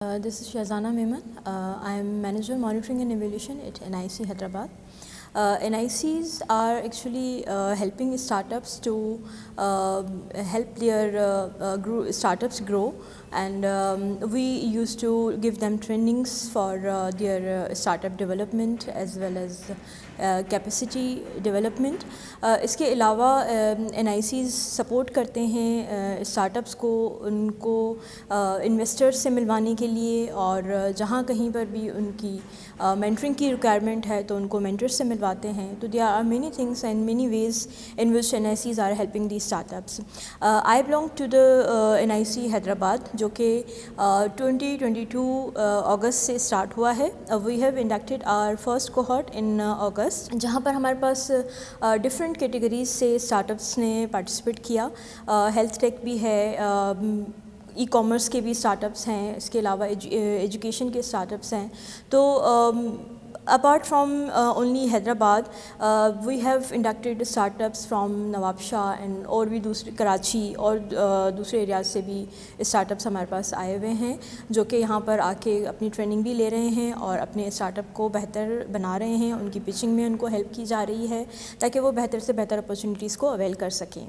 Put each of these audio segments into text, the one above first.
This is Shazana Memon. I am Manager Monitoring and Evaluation at NIC Hyderabad. NICs are actually helping startups to help their startups grow, and we used to give them trainings for their startup development as well as capacity development. اس کے علاوہ NICs support کرتے ہیں startups کو ان کو investor سے ملوانے کے لیے، اور جہاں کہیں پر بھی ان کی مینٹرنگ کی ریکوائرمنٹ ہے تو ان کو مینٹر سے ملواتے ہیں. تو there are many things and many ways in which NICs are helping the startups. I belong to the NIC Hyderabad جو کہ 2022 اگست سے اسٹارٹ ہوا ہے. We have inducted our first cohort in August, جہاں پر ہمارے پاس ڈفرینٹ کیٹیگریز سے اسٹارٹ-اپس نے پارٹیسپیٹ کیا. ہیلتھ ٹیک بھی ہے، ای کامرس کے بھی اسٹارٹ-اپس ہیں، اس کے علاوہ ایجوکیشن کے اسٹارٹ-اپس ہیں. تو apart from only Hyderabad, we have inducted startups from Nawab Shah and اور بھی دوسری کراچی اور دوسرے ایریاز سے بھی اسٹارٹ-اپس ہمارے پاس آئے ہوئے ہیں، جو کہ یہاں پر آ کے اپنی ٹریننگ بھی لے رہے ہیں اور اپنے اسٹارٹ-اپ کو بہتر بنا رہے ہیں. ان کی پچنگ میں ان کو ہیلپ کی جا رہی ہے تاکہ وہ بہتر سے بہتر اپرچونیٹیز کو اویل کر سکیں.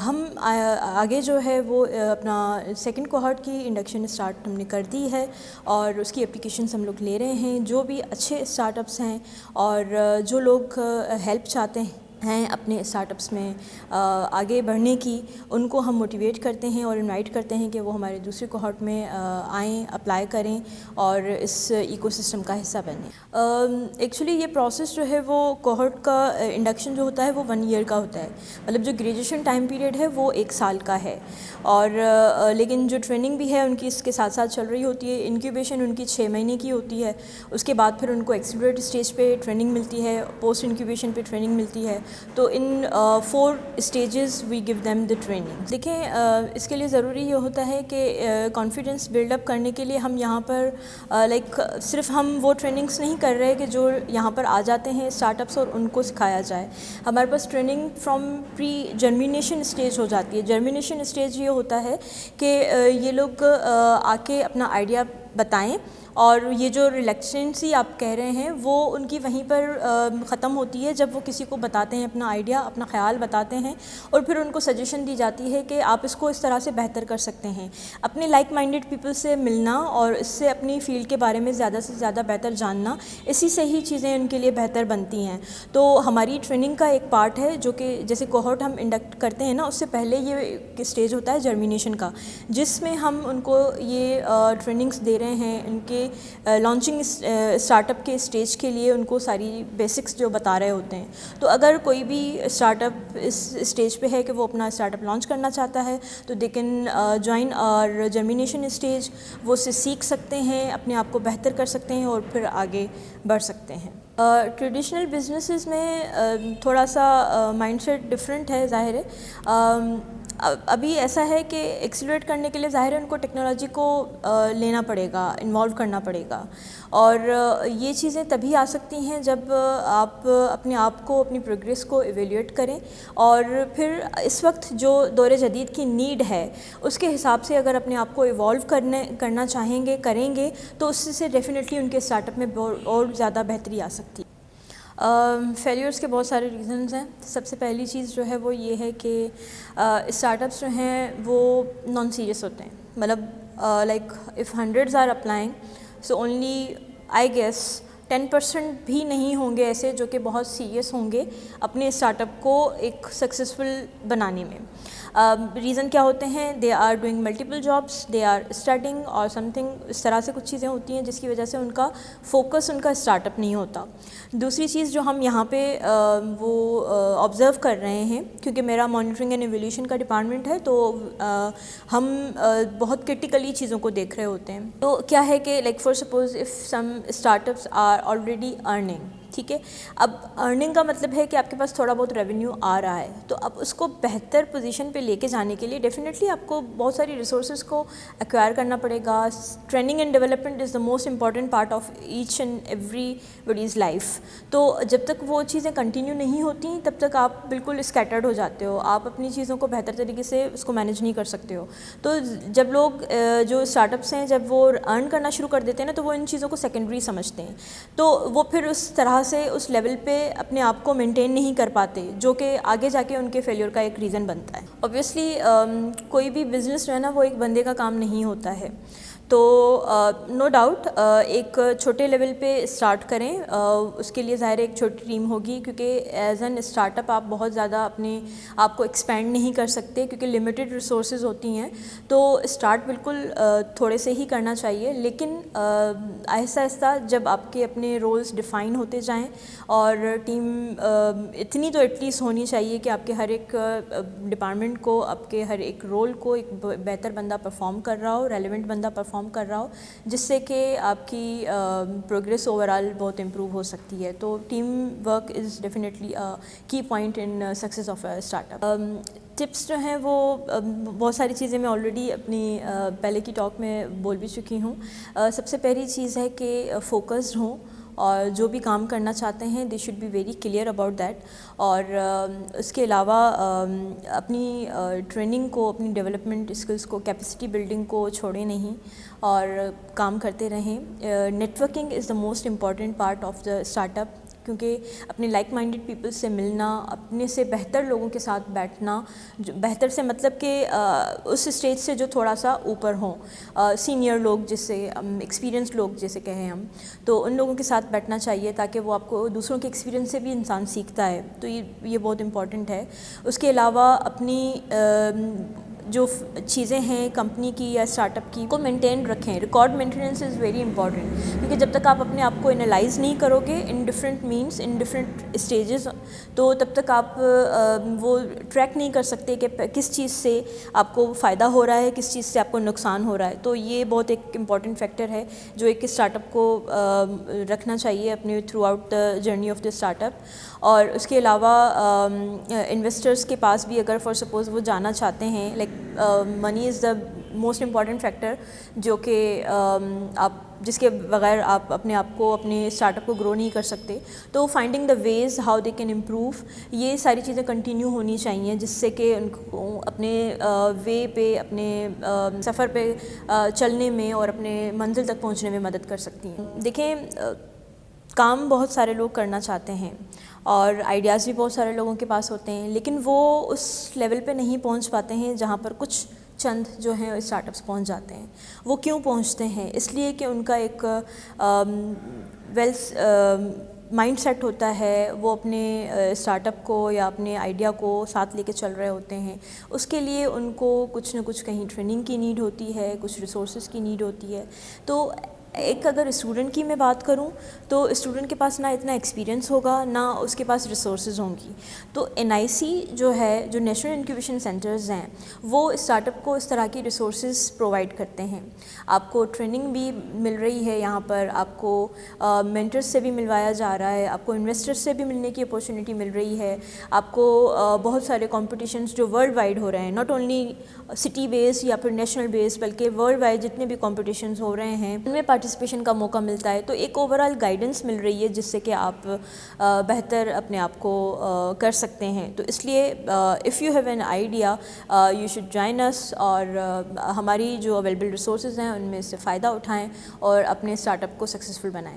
ہم آگے جو ہے وہ اپنا سیکنڈ کوہارٹ کی انڈکشن اسٹارٹ ہم نے کر دی ہے، اور اس کی اپلیکیشنس ہم لوگ لے رہے ہیں. جو بھی اچھے اسٹارٹ-اپس ہیں اور جو لوگ ہیلپ چاہتے ہیں اپنے اسٹارٹ-اپس میں آگے بڑھنے کی، ان کو ہم موٹیویٹ کرتے ہیں اور انوائٹ کرتے ہیں کہ وہ ہمارے دوسرے کوہارٹ میں آئیں، اپلائی کریں اور اس ایکو سسٹم کا حصہ بنیں. ایکچولی یہ پروسیس جو ہے وہ کوہارٹ کا انڈکشن جو ہوتا ہے وہ 1 ایئر کا ہوتا ہے. مطلب جو گریجویشن ٹائم پیریڈ ہے وہ 1 سال کا ہے، اور لیکن جو ٹریننگ بھی ہے ان کی اس کے ساتھ ساتھ چل رہی ہوتی ہے. انکیوبیشن ان کی 6 مہینے کی ہوتی ہے. اس کے بعد پھر ان کو ایکسیلریٹ اسٹیج پہ ٹریننگ ملتی ہے، پوسٹ انکیوبیشن پہ ٹریننگ ملتی ہے. تو in 4 stages we give them the training. دیکھیں اس کے لیے ضروری یہ ہوتا ہے کہ کانفیڈنس بلڈ اپ کرنے کے لیے ہم یہاں پر صرف ہم وہ ٹریننگس نہیں کر رہے کہ جو یہاں پر آ جاتے ہیں اسٹارٹ-اپس اور ان کو سکھایا جائے. ہمارے پاس training from pre germination stage ہو جاتی ہے. جرمینیشن اسٹیج یہ ہوتا ہے کہ یہ لوگ آ کے اپنا آئیڈیا بتائیں، اور یہ جو ریلیکسنسی آپ کہہ رہے ہیں وہ ان کی وہیں پر ختم ہوتی ہے جب وہ کسی کو بتاتے ہیں اپنا آئیڈیا، اپنا خیال بتاتے ہیں، اور پھر ان کو سجیشن دی جاتی ہے کہ آپ اس کو اس طرح سے بہتر کر سکتے ہیں. اپنے لائک مائنڈیڈ پیپل سے ملنا اور اس سے اپنی فیلڈ کے بارے میں زیادہ سے زیادہ بہتر جاننا، اسی سے ہی چیزیں ان کے لیے بہتر بنتی ہیں. تو ہماری ٹریننگ کا ایک پارٹ ہے جو کہ جیسے کوہارٹ ہم انڈکٹ کرتے ہیں نا، اس سے پہلے یہ اسٹیج ہوتا ہے جرمینیشن کا، جس میں ہم ان کو یہ ٹریننگس دے رہے ہیں. ان کے لانچنگ اسٹارٹ-اپ کے اسٹیج کے لیے ان کو ساری بیسکس جو بتا رہے ہوتے ہیں. تو اگر کوئی بھی اسٹارٹ-اپ اس اسٹیج پہ ہے کہ وہ اپنا اسٹارٹ-اپ لانچ کرنا چاہتا ہے تو دے کین جوائن اور جرمینیشن اسٹیج. وہ اس سے سیکھ سکتے ہیں، اپنے آپ کو بہتر کر سکتے ہیں اور پھر آگے بڑھ سکتے ہیں. ٹریڈیشنل بزنسز میں تھوڑا سا مائنڈ سیٹ ڈفرینٹ ہے، ظاہر ہے. ابھی ایسا ہے کہ ایکسیلریٹ کرنے کے لیے ظاہر ہے ان کو ٹیکنالوجی کو لینا پڑے گا، انوالو کرنا پڑے گا، اور یہ چیزیں تبھی آ سکتی ہیں جب آپ اپنے آپ کو، اپنی پروگریس کو ایویلیویٹ کریں، اور پھر اس وقت جو دور جدید کی نیڈ ہے اس کے حساب سے اگر اپنے آپ کو ایوالو کرنا چاہیں گے، کریں گے، تو اس سے ڈیفینیٹلی ان کے اسٹارٹ-اپ میں اور زیادہ بہتری آ سکتی ہے. فیلیورس کے بہت سارے ریزنز ہیں. سب سے پہلی چیز جو ہے وہ یہ ہے کہ اسٹارٹ-اپس جو ہیں وہ نان سیریس ہوتے ہیں. مطلب like if 100s are applying so only I guess 10% بھی نہیں ہوں گے ایسے جو کہ بہت سیریس ہوں گے اپنے اسٹارٹ-اپ کو ایک سکسیزفل بنانے میں. ریزن کیا ہوتے ہیں؟ They are doing multiple jobs, they are studying اور سم تھنگ، اس طرح سے کچھ چیزیں ہوتی ہیں جس کی وجہ سے ان کا فوکس ان کا اسٹارٹ-اپ نہیں ہوتا. دوسری چیز جو ہم یہاں پہ وہ آبزرو کر رہے ہیں، کیونکہ میرا مانیٹرنگ اینڈ ایویلیوشن کا ڈپارٹمنٹ ہے، تو ہم بہت کرٹیکلی چیزوں کو دیکھ رہے ہوتے ہیں. تو کیا ہے کہ like for suppose if some startups are already earning, ٹھیک ہے. اب ارننگ کا مطلب ہے کہ آپ کے پاس تھوڑا بہت ریونیو آ رہا ہے, تو اب اس کو بہتر پوزیشن پہ لے کے جانے کے لیے ڈیفینیٹلی آپ کو بہت ساری ریسورسز کو ایکوائر کرنا پڑے گا. Training and development is the most important part of each and everybody's life. تو جب تک وہ چیزیں کنٹینیو نہیں ہوتی تب تک آپ بالکل اسکیٹرڈ ہو جاتے ہو, آپ اپنی چیزوں کو بہتر طریقے سے اس کو مینیج نہیں کر سکتے ہو. تو جب لوگ جو اسٹارٹ اپس ہیں جب وہ ارن کرنا شروع کر دیتے ہیں نا, تو وہ ان چیزوں کو سیکنڈری سمجھتے ہیں, تو وہ پھر اس طرح سے اس لیول پہ اپنے آپ کو مینٹین نہیں کر پاتے, جو کہ آگے جا کے ان کے فیلیور کا ایک ریزن بنتا ہے. اوبویسلی کوئی بھی بزنس جو ہے نا وہ ایک بندے کا کام نہیں ہوتا ہے. تو نو ڈاؤٹ ایک چھوٹے لیول پہ اسٹارٹ کریں, اس کے لیے ظاہر ایک چھوٹی ٹیم ہوگی, کیونکہ ایز این اسٹارٹ اپ آپ بہت زیادہ اپنے آپ کو ایکسپینڈ نہیں کر سکتے کیونکہ لمیٹڈ ریسورسز ہوتی ہیں. تو اسٹارٹ بالکل تھوڑے سے ہی کرنا چاہیے, لیکن آہستہ آہستہ جب آپ کے اپنے رولز ڈیفائن ہوتے جائیں اور ٹیم اتنی تو ایٹ لیسٹ ہونی چاہیے کہ آپ کے ہر ایک ڈپارٹمنٹ کو, آپ کے ہر ایک رول کو ایک بہتر بندہ پرفارم کر رہا ہو, ریلیونٹ بندہ پرفارم کر رہا ہو, جس سے کہ آپ کی پروگریس اوور آل بہت امپروو ہو سکتی ہے. تو ٹیم ورک از ڈیفینیٹلی کی point in success of a start up. Tips جو ہیں وہ بہت ساری چیزیں میں آلریڈی اپنی پہلے کی ٹاک میں بول بھی چکی ہوں. سب سے پہلی چیز ہے کہ فوکسڈ ہوں, اور جو بھی کام کرنا چاہتے ہیں they should be very clear about that. اور اس کے علاوہ اپنی ٹریننگ کو, اپنی ڈیولپمنٹ اسکلس کو, کیپیسٹی بلڈنگ کو چھوڑیں نہیں اور کام کرتے رہیں. Networking is the most important part of the startup, کیونکہ اپنے لائک مائنڈیڈ پیپل سے ملنا, اپنے سے بہتر لوگوں کے ساتھ بیٹھنا, بہتر سے مطلب کہ اس اسٹیج سے جو تھوڑا سا اوپر ہوں, سینئر لوگ جسے ایکسپیرینس لوگ جیسے کہیں ہم, تو ان لوگوں کے ساتھ بیٹھنا چاہیے تاکہ وہ آپ کو دوسروں کے ایکسپیرینس سے بھی انسان سیکھتا ہے. تو یہ بہت امپورٹنٹ ہے. اس کے علاوہ اپنی جو چیزیں ہیں کمپنی کی یا اسٹارٹ اپ کی کو مینٹین رکھیں. Record maintenance is very important, کیونکہ جب تک آپ اپنے آپ کو انالائز نہیں کرو گے ان ڈفرینٹ مینس, ان ڈفرینٹ اسٹیجز, تو تب تک آپ وہ ٹریک نہیں کر سکتے کہ کس چیز سے آپ کو فائدہ ہو رہا ہے, کس چیز سے آپ کو نقصان ہو رہا ہے. تو یہ بہت ایک امپورٹنٹ فیکٹر ہے جو ایک اسٹارٹ اپ کو رکھنا چاہیے اپنے through out the journey of the start up. اور اس کے علاوہ انویسٹرس کے پاس بھی اگر فار سپوز وہ جانا چاہتے ہیں, like money is the most important factor, جو کہ آپ جس کے بغیر آپ اپنے آپ کو, اپنے اسٹارٹ اپ کو گرو نہیں کر سکتے. تو finding the ways how they can improve, یہ ساری چیزیں کنٹینیو ہونی چاہیے, جس سے کہ ان کو اپنے وے پہ, اپنے سفر پہ چلنے میں اور اپنے منزل تک پہنچنے میں مدد کر سکتی ہیں. دیکھیں, کام بہت سارے لوگ کرنا چاہتے ہیں اور آئیڈیاز بھی بہت سارے لوگوں کے پاس ہوتے ہیں, لیکن وہ اس لیول پہ نہیں پہنچ پاتے ہیں جہاں پر کچھ چند جو ہیں اسٹارٹ اپس پہنچ جاتے ہیں. وہ کیوں پہنچتے ہیں؟ اس لیے کہ ان کا ایک مائنڈ سیٹ ہوتا ہے, وہ اپنے اسٹارٹ اپ کو یا اپنے آئیڈیا کو ساتھ لے کے چل رہے ہوتے ہیں. اس کے لیے ان کو کچھ نہ کچھ کہیں ٹریننگ کی نیڈ ہوتی ہے, کچھ ریسورسز کی نیڈ ہوتی ہے. تو ایک اگر اسٹوڈنٹ کی میں بات کروں تو اسٹوڈنٹ کے پاس نہ اتنا ایکسپیرینس ہوگا, نہ اس کے پاس ریسورسز ہوں گی. تو NIC جو ہے, جو نیشنل انکیوبیشن سینٹرز ہیں, وہ اسٹارٹ اپ کو اس طرح کی ریسورسز پرووائڈ کرتے ہیں. آپ کو ٹریننگ بھی مل رہی ہے یہاں پر, آپ کو مینٹرز سے بھی ملوایا جا رہا ہے, آپ کو انویسٹرز سے بھی ملنے کی اپورچونیٹی مل رہی ہے, آپ کو بہت سارے کمپٹیشنز جو ورلڈ وائڈ ہو رہے ہیں, ناٹ اونلی سٹی بیس یا پھر نیشنل بیس بلکہ ورلڈ وائڈ جتنے بھی کمپٹیشنز ہو رہے ہیں ان میں پارٹیسپیشن کا موقع ملتا ہے. تو ایک اوور آل گائیڈنس مل رہی ہے جس سے کہ آپ بہتر اپنے آپ کو کر سکتے ہیں. تو اس لیے if you have an idea you should join us, اور ہماری جو اویلیبل ریسورسز ہیں ان میں سے فائدہ اٹھائیں اور اپنے اسٹارٹ اپ کو سکسیزفل بنائیں.